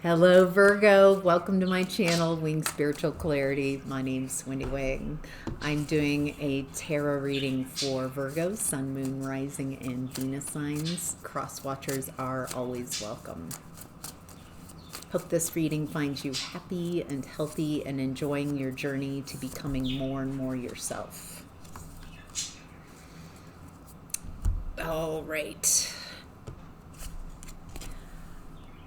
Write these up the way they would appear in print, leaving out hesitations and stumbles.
Hello, Virgo. Welcome to my channel, Wing Spiritual Clarity. My name's Wendy Wing. I'm doing a tarot reading for Virgo, Sun, Moon, Rising, and Venus signs. Cross watchers are always welcome. Hope this reading finds you happy and healthy and enjoying your journey to becoming more and more yourself. All right.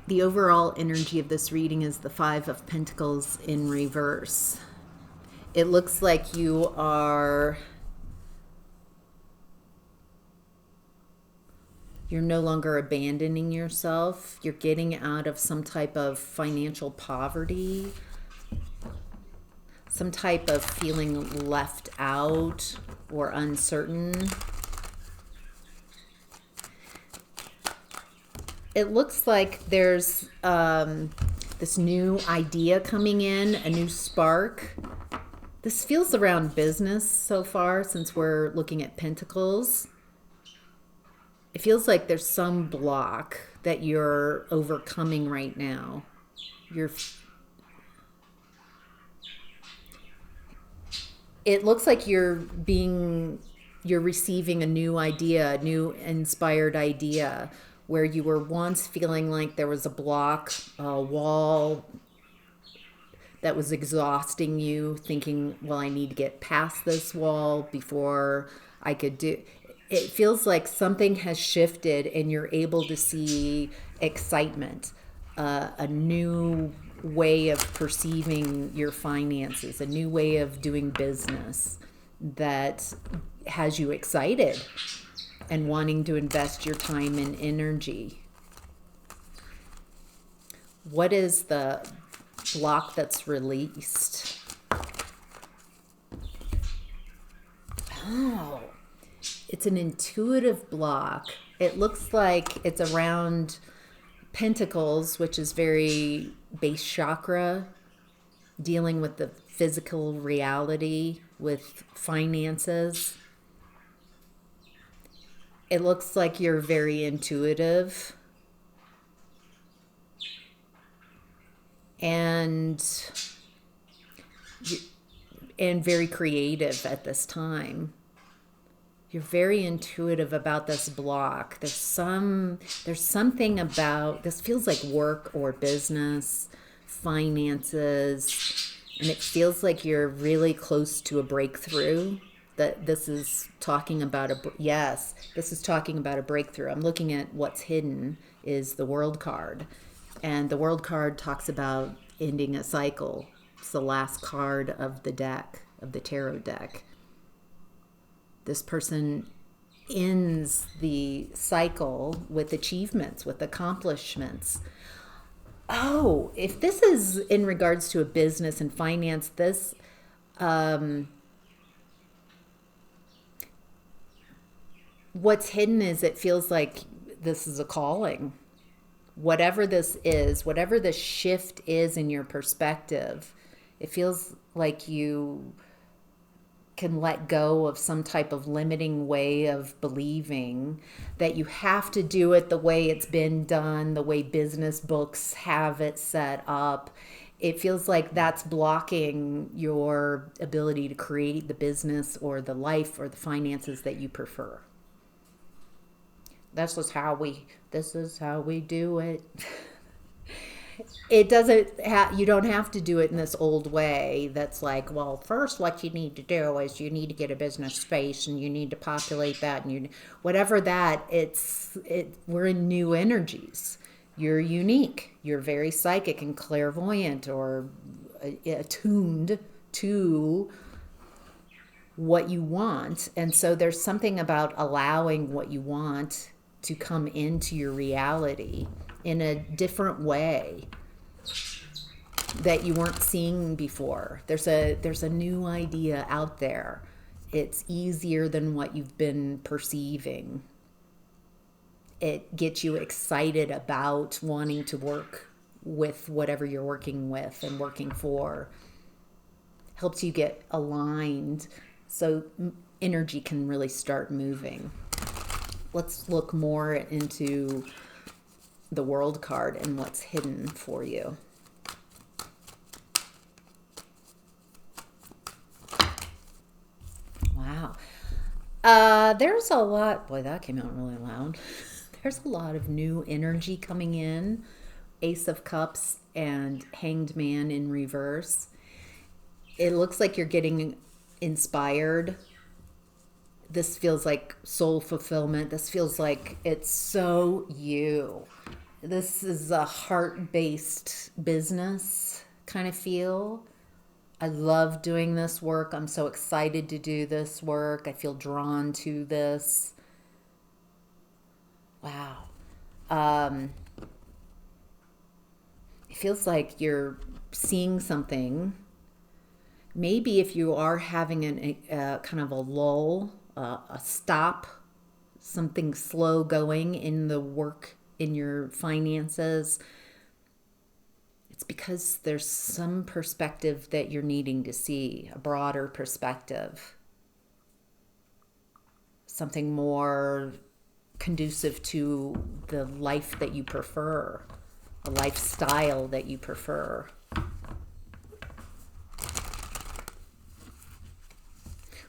The overall energy of this reading is the Five of Pentacles in reverse. It looks like you're no longer abandoning yourself. You're getting out of some type of financial poverty, some type of feeling left out or uncertain. It looks like there's this new idea coming in, a new spark. This feels around business so far since we're looking at Pentacles. It feels like there's some block that you're overcoming right now. It looks like you're receiving a new idea, a new inspired idea, where you were once feeling like there was a block, a wall that was exhausting you, thinking, well, I need to get past this wall before I could do. It feels like something has shifted and you're able to see excitement, a new way of perceiving your finances, a new way of doing business that has you excited and wanting to invest your time and energy. What is the block that's released? Oh, it's an intuitive block. It looks like it's around Pentacles, which is very base chakra, dealing with the physical reality, with finances. It looks like you're very intuitive and very creative at this time. You're very intuitive about this block. There's something about this, feels like work or business, finances, and it feels like you're really close to a breakthrough. That this is talking about this is talking about a breakthrough. I'm looking at what's hidden is the World card, and the World card talks about ending a cycle. It's the last card of the deck, of the tarot deck. This person ends the cycle with achievements, with accomplishments. Oh, if this is in regards to a business and finance, this what's hidden is it feels like this is a calling. Whatever this is, whatever the shift is in your perspective, it feels like you can let go of some type of limiting way of believing that you have to do it the way it's been done, the way business books have it set up. It feels like that's blocking your ability to create the business or the life or the finances that you prefer. This is how we do it. It doesn't you don't have to do it in this old way that's like, well, first what you need to do is you need to get a business space and you need to populate that, and whatever that, we're in new energies. You're unique. You're very psychic and clairvoyant, or attuned to what you want. And so there's something about allowing what you want to come into your reality in a different way that you weren't seeing before. There's a new idea out there. It's easier than what you've been perceiving. It gets you excited about wanting to work with whatever you're working with and working for. Helps you get aligned so energy can really start moving. Let's look more into the World card and what's hidden for you. Wow. There's a lot, boy, that came out really loud. There's a lot of new energy coming in. Ace of Cups and Hanged Man in reverse. It looks like you're getting inspired. This feels like soul fulfillment. This feels like it's so you. This is a heart-based business kind of feel. I love doing this work. I'm so excited to do this work. I feel drawn to this. Wow. It feels like you're seeing something. Maybe if you are having a kind of a lull, a stop, something slow going in the work, in your finances, it's because there's some perspective that you're needing to see, a broader perspective, something more conducive to the life that you prefer, a lifestyle that you prefer.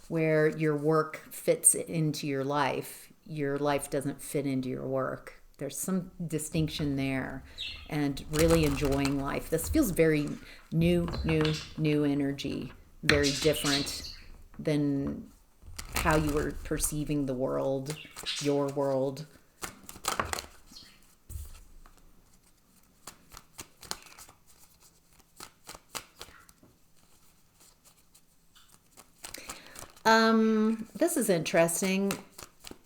Where your work fits into your life doesn't fit into your work. There's some distinction there, and really enjoying life. This feels very new energy, very different than how you were perceiving the world, your world. This is interesting.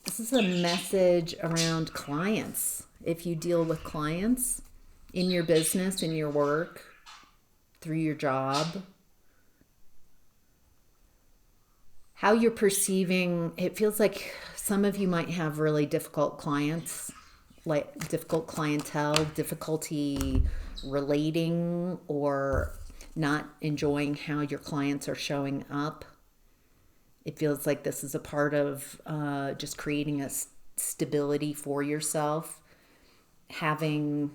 This is a message around clients. If you deal with clients in your business, in your work, through your job, how you're perceiving, it feels like some of you might have really difficult clients, like difficult clientele, difficulty relating, or not enjoying how your clients are showing up. It feels like this is a part of just creating a stability for yourself. Having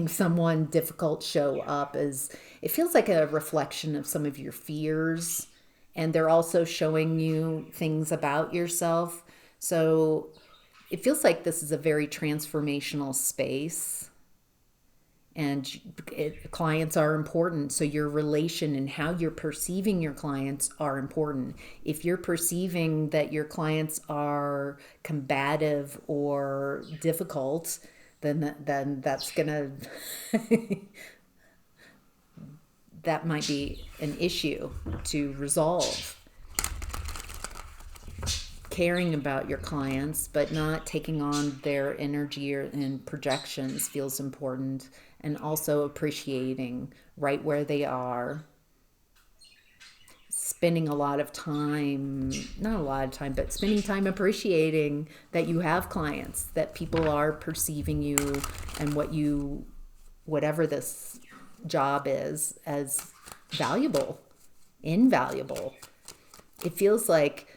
someone difficult show up it feels like a reflection of some of your fears, and they're also showing you things about yourself. So it feels like this is a very transformational space. And clients are important. So your relation and how you're perceiving your clients are important. If you're perceiving that your clients are combative or difficult, then that's gonna that might be an issue to resolve. Caring about your clients, but not taking on their energy and projections feels important. And also appreciating right where they are. Spending a lot of time, not a lot of time, but spending time appreciating that you have clients, that people are perceiving you and whatever this job is, as valuable, invaluable. It feels like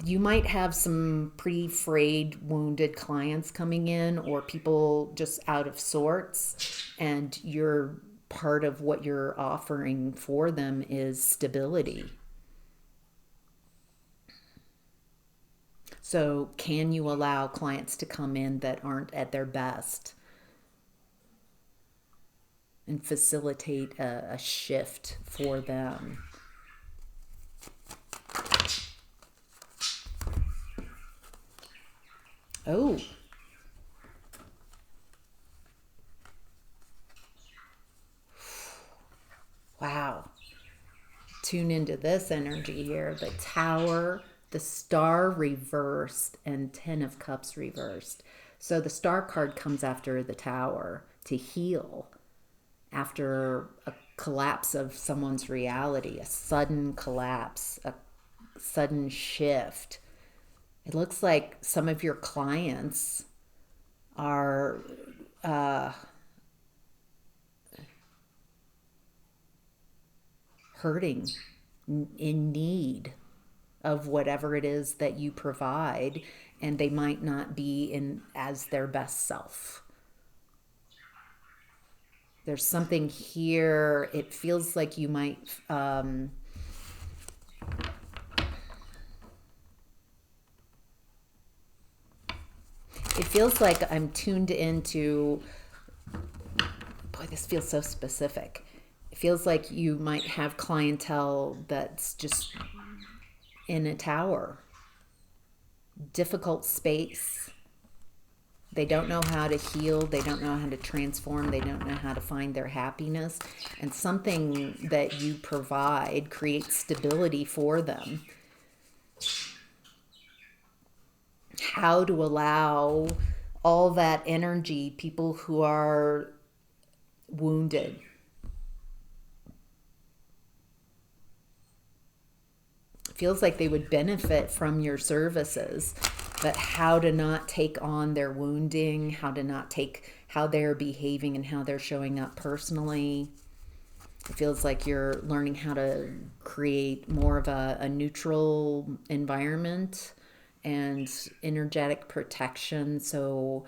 you might have some pretty frayed, wounded clients coming in, or people just out of sorts, and you're part of what you're offering for them is stability. So can you allow clients to come in that aren't at their best and facilitate a shift for them? Oh. Wow. Tune into this energy here. The Tower, the Star reversed, and Ten of Cups reversed. So the Star card comes after the Tower to heal after a collapse of someone's reality, a sudden collapse, a sudden shift. It looks like some of your clients are hurting, in need of whatever it is that you provide, and they might not be in as their best self. There's something here. It feels like you might, it feels like I'm tuned into, boy, this feels so specific. It feels like you might have clientele that's just in a tower, difficult space. They don't know how to heal. They don't know how to transform. They don't know how to find their happiness. And something that you provide creates stability for them. How to allow all that energy, people who are wounded, feels like they would benefit from your services, but how to not take on their wounding, how to not take how they're behaving and how they're showing up personally. It feels like you're learning how to create more of a neutral environment and energetic protection, so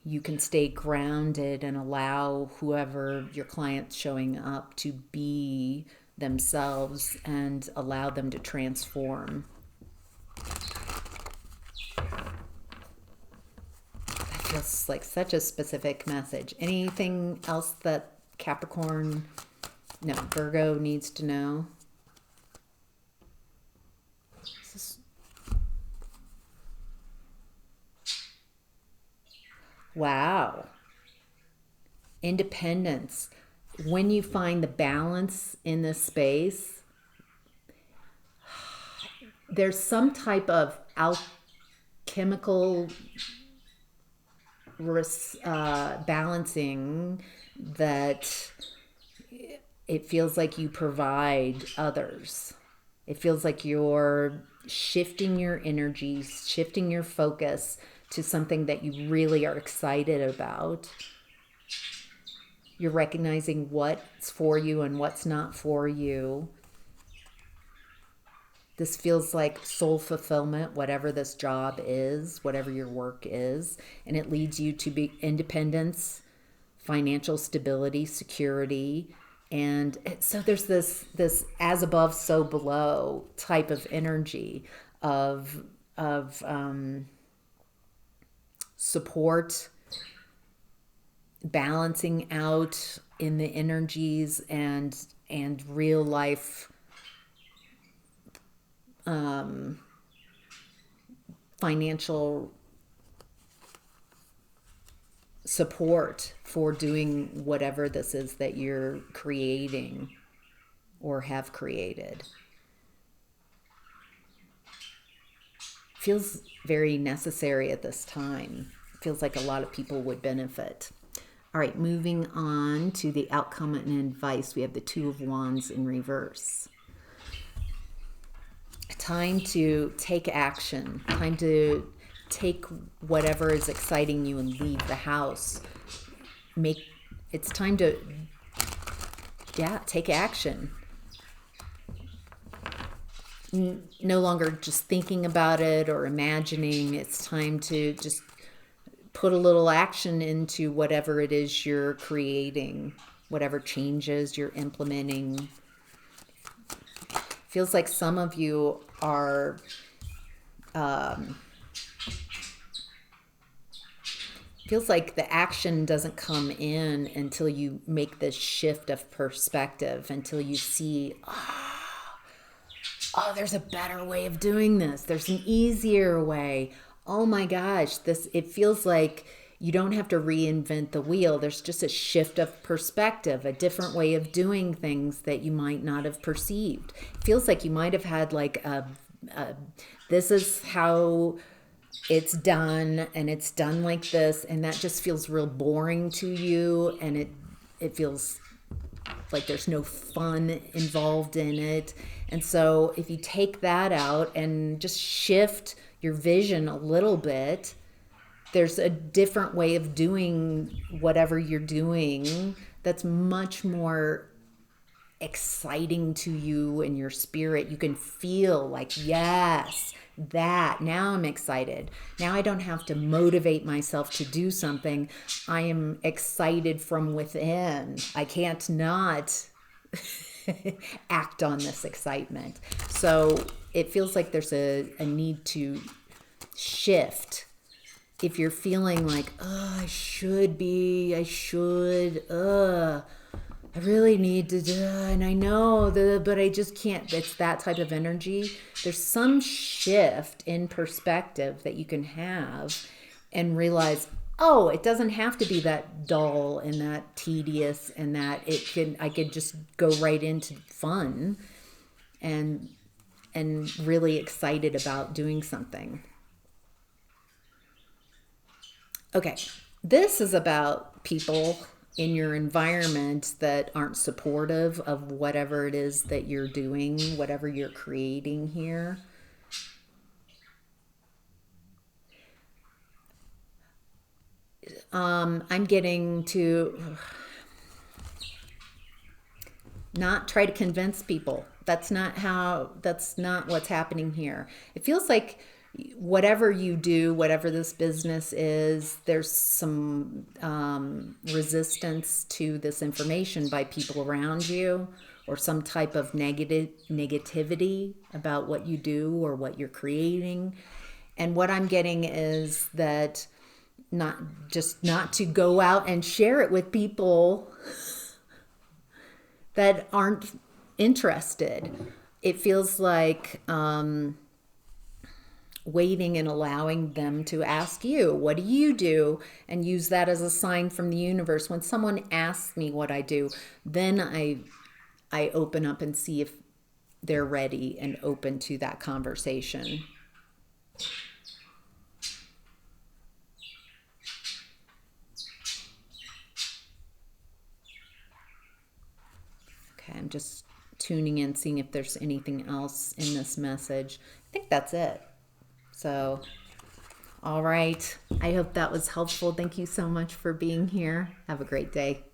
you can stay grounded and allow whoever your client's showing up to be themselves and allow them to transform. That feels like such a specific message. Anything else that Capricorn, no, Virgo needs to know? Wow. Independence. When you find the balance in this space, there's some type of alchemical balancing that it feels like you provide others. It feels like you're shifting your energy, shifting your focus to something that you really are excited about. You're recognizing what's for you and what's not for you. This feels like soul fulfillment, whatever this job is, whatever your work is. And it leads you to be independence, financial stability, security. And so there's this as above, so below type of energy of support, balancing out in the energies and real life financial support for doing whatever this is that you're creating or have created. Feels very necessary at this time. Feels like a lot of people would benefit. All right, moving on to the outcome and advice. We have the Two of Wands in reverse. Time to take action. Time to take whatever is exciting you and leave the house. It's time to, take action. No longer just thinking about it or imagining. It's time to just put a little action into whatever it is you're creating, whatever changes you're implementing. Feels like some of you are feels like the action doesn't come in until you make this shift of perspective, until you see, oh, there's a better way of doing this. There's an easier way. Oh my gosh, it feels like you don't have to reinvent the wheel. There's just a shift of perspective, a different way of doing things that you might not have perceived. It feels like you might have had like this is how it's done, and it's done like this, and that just feels real boring to you, and it feels like there's no fun involved in it. And so if you take that out and just shift your vision a little bit, there's a different way of doing whatever you're doing that's much more exciting to you and your spirit. You can feel like, yes, Now I'm excited. Now I don't have to motivate myself to do something. I am excited from within. I can't not act on this excitement. So it feels like there's a need to shift. If you're feeling like, oh, I really need to do, and I know but I just can't. It's that type of energy. There's some shift in perspective that you can have and realize, oh, it doesn't have to be that dull and that tedious, and that I could just go right into fun and really excited about doing something. Okay, this is about people in your environment that aren't supportive of whatever it is that you're doing, whatever you're creating here. I'm getting to not try to convince people. That's not what's happening here. It feels like whatever you do, whatever this business is, there's some resistance to this information by people around you, or some type of negativity about what you do or what you're creating. And what I'm getting is that not to go out and share it with people that aren't interested. It feels like waiting and allowing them to ask you, what do you do? And use that as a sign from the universe. When someone asks me what I do, then I open up and see if they're ready and open to that conversation. Okay, I'm just tuning in, seeing if there's anything else in this message. I think that's it. So, all right. I hope that was helpful. Thank you so much for being here. Have a great day.